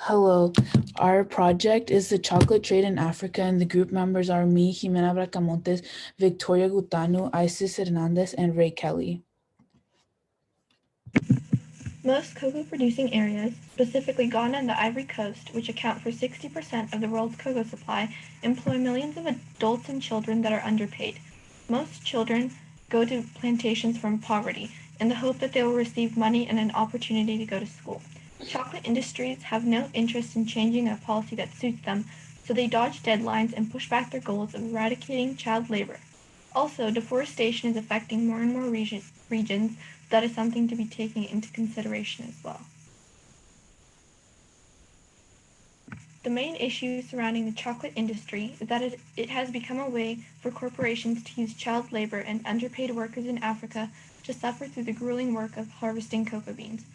Hello, our project is the chocolate trade in Africa, and the group members are me, Jimena Bracamontes, Victoria Gutanu, Isis Hernandez, and Ray Kelly. Most cocoa-producing areas, specifically Ghana and the Ivory Coast, which account for 60% of the world's cocoa supply, employ millions of adults and children that are underpaid. Most children go to plantations from poverty in the hope that they will receive money and an opportunity to go to school. Chocolate industries have no interest in changing a policy that suits them, so they dodge deadlines and push back their goals of eradicating child labor. Also, deforestation is affecting more and more regions. That is something to be taken into consideration as well. The main issue surrounding the chocolate industry is that it has become a way for corporations to use child labor and underpaid workers in Africa to suffer through the grueling work of harvesting cocoa beans.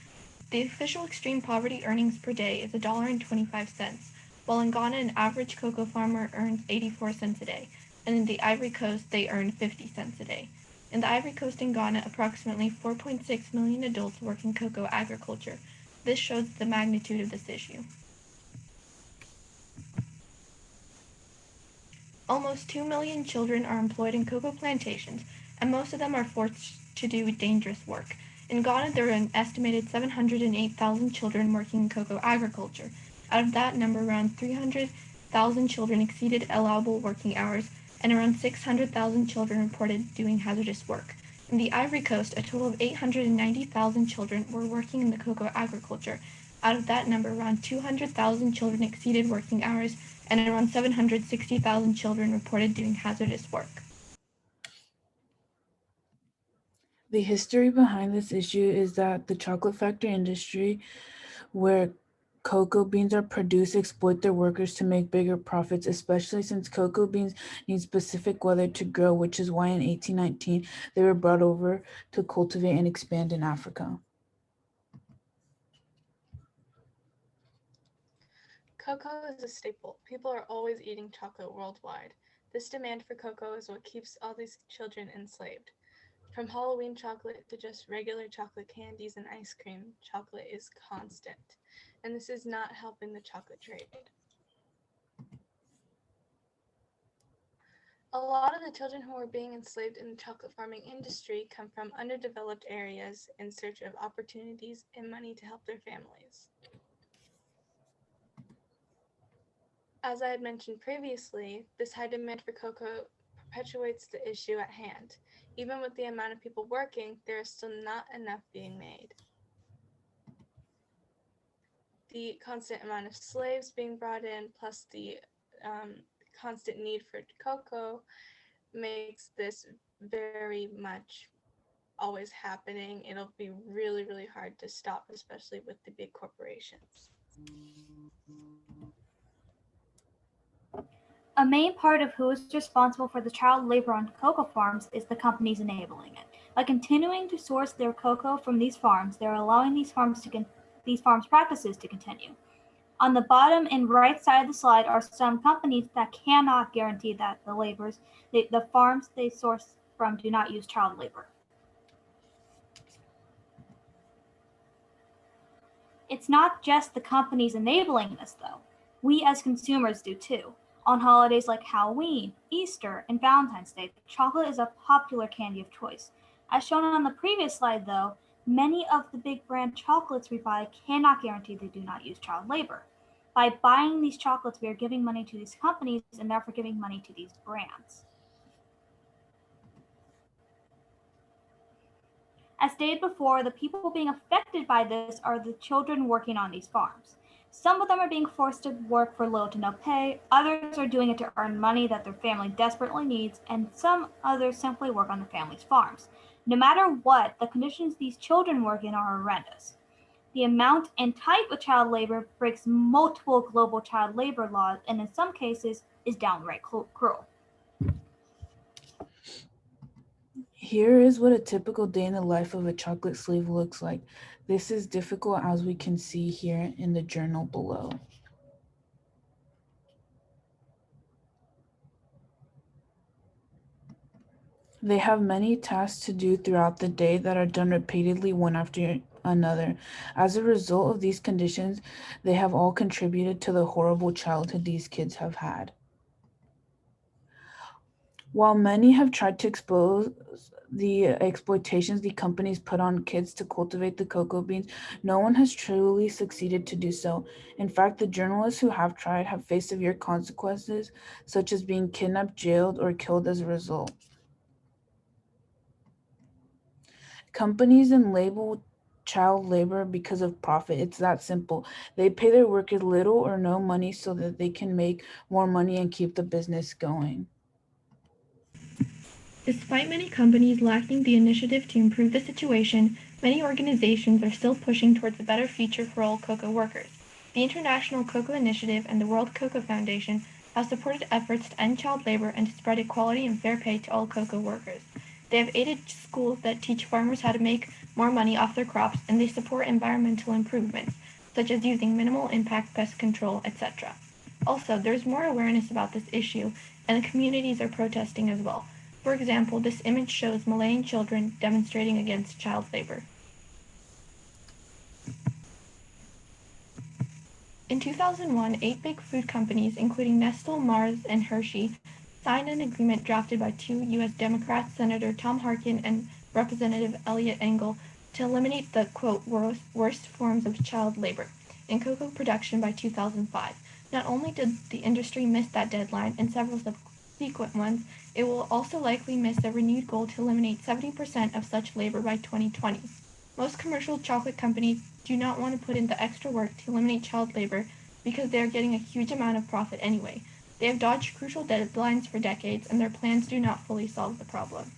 The official extreme poverty earnings per day is $1.25, while in Ghana an average cocoa farmer earns 84 cents a day, and in the Ivory Coast they earn 50 cents a day. In the Ivory Coast and Ghana, approximately 4.6 million adults work in cocoa agriculture. This shows the magnitude of this issue. Almost 2 million children are employed in cocoa plantations, and most of them are forced to do dangerous work. In Ghana, there are an estimated 708,000 children working in cocoa agriculture. Out of that number, around 300,000 children exceeded allowable working hours, and around 600,000 children reported doing hazardous work. In the Ivory Coast, a total of 890,000 children were working in the cocoa agriculture. Out of that number, around 200,000 children exceeded working hours, and around 760,000 children reported doing hazardous work. The history behind this issue is that the chocolate factory industry, where cocoa beans are produced, exploit their workers to make bigger profits, especially since cocoa beans need specific weather to grow, which is why in 1819 they were brought over to cultivate and expand in Africa. Cocoa is a staple. People are always eating chocolate worldwide. This demand for cocoa is what keeps all these children enslaved. From Halloween chocolate to just regular chocolate candies and ice cream, chocolate is constant. And this is not helping the chocolate trade. A lot of the children who are being enslaved in the chocolate farming industry come from underdeveloped areas in search of opportunities and money to help their families. As I had mentioned previously, this high demand for cocoa perpetuates the issue at hand. Even with the amount of people working, there is still not enough being made. The constant amount of slaves being brought in, plus the constant need for cocoa, makes this very much always happening. It'll be really, really hard to stop, especially with the big corporations. A main part of who is responsible for the child labor on cocoa farms is the companies enabling it. By continuing to source their cocoa from these farms, they're allowing these farms practices to continue. On the bottom and right side of the slide are some companies that cannot guarantee that the farms they source from do not use child labor. It's not just the companies enabling this, though. We as consumers do too. On holidays like Halloween, Easter, and Valentine's Day, chocolate is a popular candy of choice. As shown on the previous slide, though, many of the big brand chocolates we buy cannot guarantee they do not use child labor. By buying these chocolates, we are giving money to these companies and therefore giving money to these brands. As stated before, the people being affected by this are the children working on these farms. Some of them are being forced to work for low to no pay, others are doing it to earn money that their family desperately needs, and some others simply work on the family's farms. No matter what, the conditions these children work in are horrendous. The amount and type of child labor breaks multiple global child labor laws and in some cases is downright cruel. Here is what a typical day in the life of a chocolate slave looks like. This is difficult, as we can see here in the journal below. They have many tasks to do throughout the day that are done repeatedly one after another. As a result of these conditions, they have all contributed to the horrible childhood these kids have had. While many have tried to expose the exploitations the companies put on kids to cultivate the cocoa beans, no one has truly succeeded to do so. In fact, the journalists who have tried have faced severe consequences, such as being kidnapped, jailed, or killed as a result. Companies and label child labor because of profit. It's that simple. They pay their workers little or no money so that they can make more money and keep the business going. Despite many companies lacking the initiative to improve the situation, many organizations are still pushing towards a better future for all cocoa workers. The International Cocoa Initiative and the World Cocoa Foundation have supported efforts to end child labor and to spread equality and fair pay to all cocoa workers. They have aided schools that teach farmers how to make more money off their crops, and they support environmental improvements, such as using minimal impact pest control, etc. Also, there's more awareness about this issue, and the communities are protesting as well. For example, this image shows Malayan children demonstrating against child labor. In 2001, 8 big food companies, including Nestle, Mars, and Hershey, signed an agreement drafted by 2 U.S. Democrats, Senator Tom Harkin and Representative Eliot Engel, to eliminate the, quote, worst forms of child labor in cocoa production by 2005. Not only did the industry miss that deadline and several subsequent ones, it will also likely miss a renewed goal to eliminate 70% of such labor by 2020. Most commercial chocolate companies do not want to put in the extra work to eliminate child labor because they are getting a huge amount of profit anyway. They have dodged crucial deadlines for decades, and their plans do not fully solve the problem.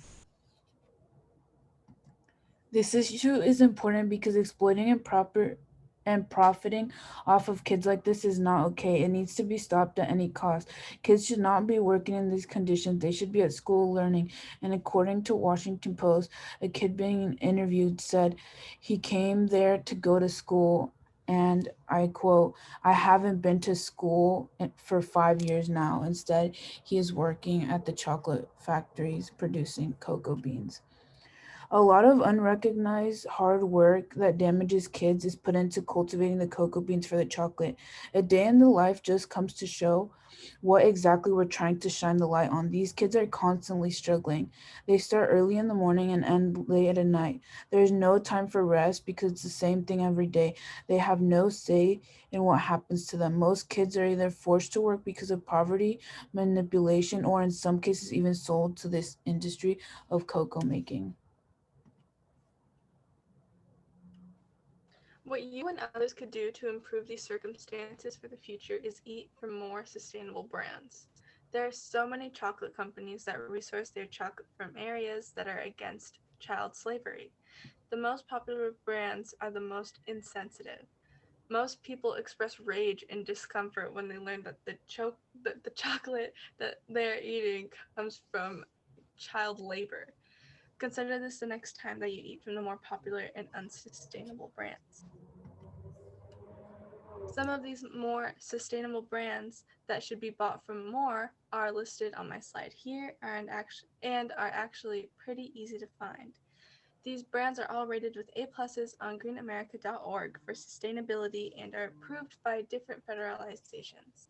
This issue is important because exploiting and profiting off of kids like this is not okay. It needs to be stopped at any cost. Kids should not be working in these conditions. They should be at school learning. And according to Washington Post, a kid being interviewed said he came there to go to school, and I quote, "I haven't been to school for 5 years now. Instead, he is working at the chocolate factories producing cocoa beans." A lot of unrecognized hard work that damages kids is put into cultivating the cocoa beans for the chocolate. A day in the life just comes to show what exactly we're trying to shine the light on. These kids are constantly struggling. They start early in the morning and end late at night. There's no time for rest because it's the same thing every day. They have no say in what happens to them. Most kids are either forced to work because of poverty, manipulation, or in some cases even sold to this industry of cocoa making. What you and others could do to improve these circumstances for the future is eat from more sustainable brands. There are so many chocolate companies that resource their chocolate from areas that are against child slavery. The most popular brands are the most insensitive. Most people express rage and discomfort when they learn that the chocolate that they're eating comes from child labor. Consider this the next time that you eat from the more popular and unsustainable brands. Some of these more sustainable brands that should be bought from more are listed on my slide here and are actually pretty easy to find. These brands are all rated with A pluses on greenamerica.org for sustainability and are approved by different federalizations.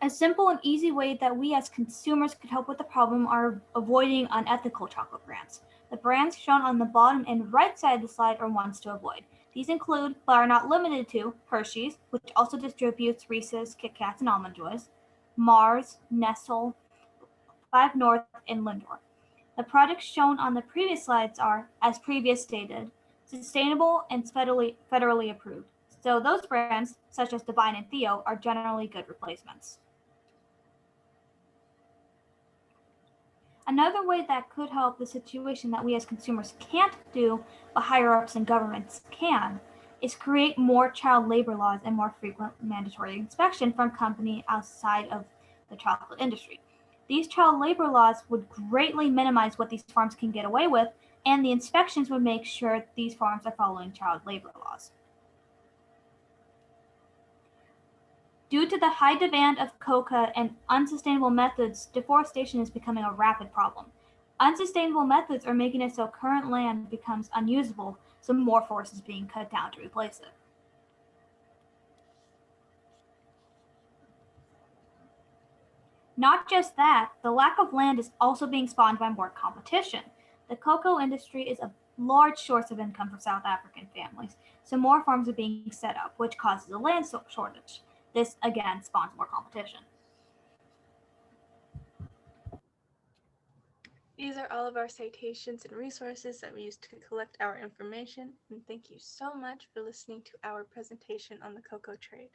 A simple and easy way that we as consumers could help with the problem are avoiding unethical chocolate brands. The brands shown on the bottom and right side of the slide are ones to avoid. These include, but are not limited to, Hershey's, which also distributes Reese's, Kit Kats, and Almond Joys, Mars, Nestle, Five North, and Lindor. The products shown on the previous slides are, as previous stated, sustainable and federally approved. So those brands, such as Divine and Theo, are generally good replacements. Another way that could help the situation that we as consumers can't do, but higher ups in governments can, is create more child labor laws and more frequent mandatory inspection from companies outside of the chocolate industry. These child labor laws would greatly minimize what these farms can get away with, and the inspections would make sure these farms are following child labor laws. Due to the high demand of coca and unsustainable methods, deforestation is becoming a rapid problem. Unsustainable methods are making it so current land becomes unusable, so more forest is being cut down to replace it. Not just that, the lack of land is also being spawned by more competition. The cocoa industry is a large source of income for South African families, so more farms are being set up, which causes a land shortage. This again spawns more competition. These are all of our citations and resources that we use to collect our information, and thank you so much for listening to our presentation on the cocoa trade.